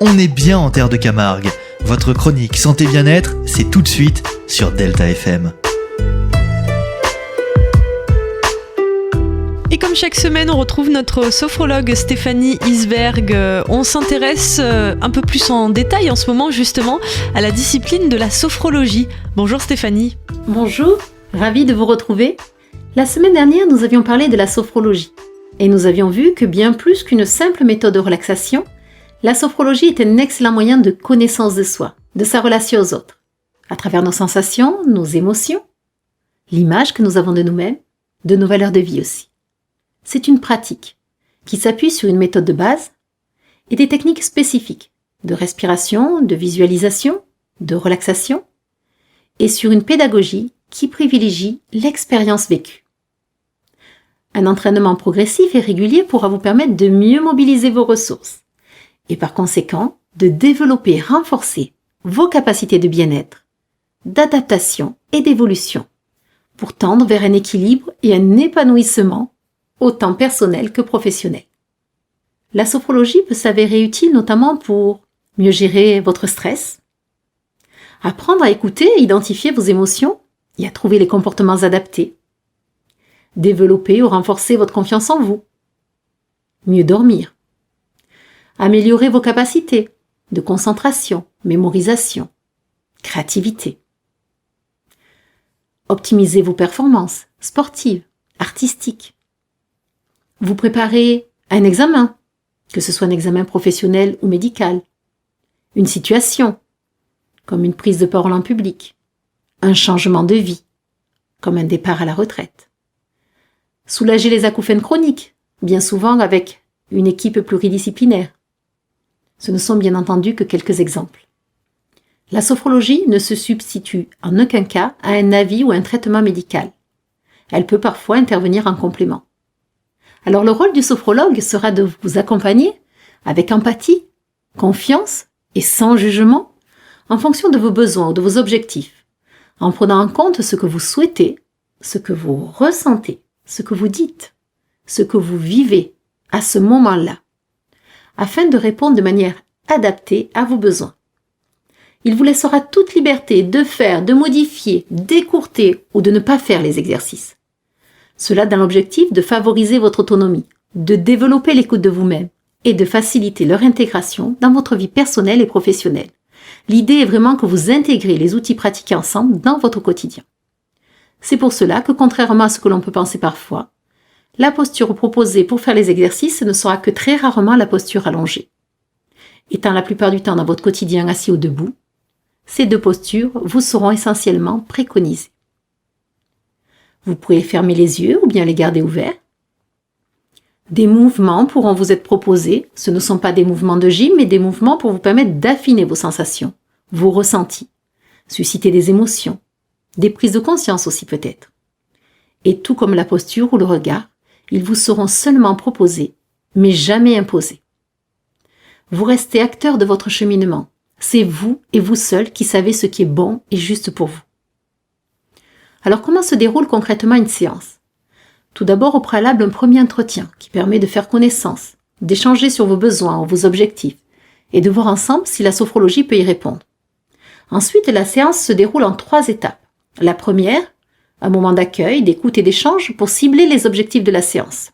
On est bien en terre de Camargue. Votre chronique Santé Bien-être, c'est tout de suite sur Delta FM. Et comme chaque semaine, on retrouve notre sophrologue Stéphanie Isberg. On s'intéresse un peu plus en détail en ce moment justement à la discipline de la sophrologie. Bonjour Stéphanie. Bonjour, ravie de vous retrouver. La semaine dernière, nous avions parlé de la sophrologie. Et nous avions vu que bien plus qu'une simple méthode de relaxation, la sophrologie est un excellent moyen de connaissance de soi, de sa relation aux autres, à travers nos sensations, nos émotions, l'image que nous avons de nous-mêmes, de nos valeurs de vie aussi. C'est une pratique qui s'appuie sur une méthode de base et des techniques spécifiques de respiration, de visualisation, de relaxation et sur une pédagogie qui privilégie l'expérience vécue. Un entraînement progressif et régulier pourra vous permettre de mieux mobiliser vos ressources et par conséquent de développer et renforcer vos capacités de bien-être, d'adaptation et d'évolution pour tendre vers un équilibre et un épanouissement autant personnel que professionnel. La sophrologie peut s'avérer utile notamment pour mieux gérer votre stress, apprendre à écouter et identifier vos émotions et à trouver les comportements adaptés, développer ou renforcer votre confiance en vous, mieux dormir, améliorer vos capacités de concentration, mémorisation, créativité, optimiser vos performances sportives, artistiques, vous préparer à un examen, que ce soit un examen professionnel ou médical, une situation, comme une prise de parole en public, un changement de vie, comme un départ à la retraite, soulager les acouphènes chroniques, bien souvent avec une équipe pluridisciplinaire. Ce ne sont bien entendu que quelques exemples. La sophrologie ne se substitue en aucun cas à un avis ou un traitement médical. Elle peut parfois intervenir en complément. Alors le rôle du sophrologue sera de vous accompagner avec empathie, confiance et sans jugement en fonction de vos besoins ou de vos objectifs, en prenant en compte ce que vous souhaitez, ce que vous ressentez, ce que vous dites, ce que vous vivez à ce moment-là, afin de répondre de manière adaptée à vos besoins. Il vous laissera toute liberté de faire, de modifier, d'écourter ou de ne pas faire les exercices. Cela dans l'objectif de favoriser votre autonomie, de développer l'écoute de vous-même et de faciliter leur intégration dans votre vie personnelle et professionnelle. L'idée est vraiment que vous intégrez les outils pratiqués ensemble dans votre quotidien. C'est pour cela que, contrairement à ce que l'on peut penser parfois, la posture proposée pour faire les exercices ne sera que très rarement la posture allongée. Étant la plupart du temps dans votre quotidien assis ou debout, ces deux postures vous seront essentiellement préconisées. Vous pouvez fermer les yeux ou bien les garder ouverts. Des mouvements pourront vous être proposés. Ce ne sont pas des mouvements de gym, mais des mouvements pour vous permettre d'affiner vos sensations, vos ressentis, susciter des émotions, des prises de conscience aussi peut-être. Et tout comme la posture ou le regard, ils vous seront seulement proposés, mais jamais imposés. Vous restez acteur de votre cheminement. C'est vous et vous seul qui savez ce qui est bon et juste pour vous. Alors comment se déroule concrètement une séance ? Tout d'abord au préalable un premier entretien qui permet de faire connaissance, d'échanger sur vos besoins ou vos objectifs et de voir ensemble si la sophrologie peut y répondre. Ensuite, la séance se déroule en 3 étapes. La première, un moment d'accueil, d'écoute et d'échange pour cibler les objectifs de la séance.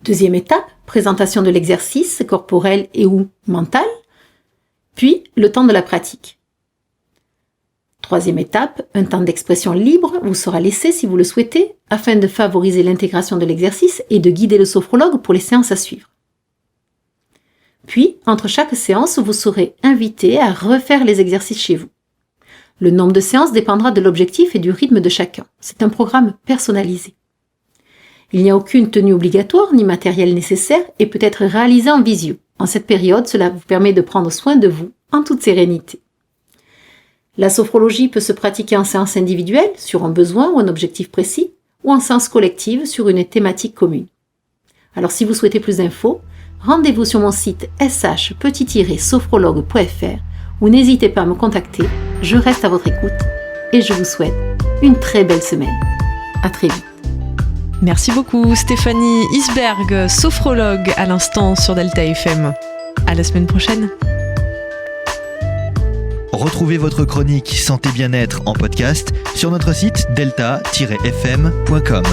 Deuxième étape, présentation de l'exercice corporel et ou mental, puis le temps de la pratique. Troisième étape, un temps d'expression libre vous sera laissé si vous le souhaitez, afin de favoriser l'intégration de l'exercice et de guider le sophrologue pour les séances à suivre. Puis, entre chaque séance, vous serez invité à refaire les exercices chez vous. Le nombre de séances dépendra de l'objectif et du rythme de chacun. C'est un programme personnalisé. Il n'y a aucune tenue obligatoire ni matériel nécessaire et peut être réalisé en visio. En cette période, cela vous permet de prendre soin de vous en toute sérénité. La sophrologie peut se pratiquer en séance individuelle sur un besoin ou un objectif précis ou en séance collective sur une thématique commune. Alors si vous souhaitez plus d'infos, rendez-vous sur mon site sh-sophrologue.fr ou n'hésitez pas à me contacter, je reste à votre écoute et je vous souhaite une très belle semaine. À très vite. Merci beaucoup Stéphanie Isberg, sophrologue à l'instant sur Delta FM. À la semaine prochaine. Retrouvez votre chronique Santé Bien-être en podcast sur notre site delta-fm.com.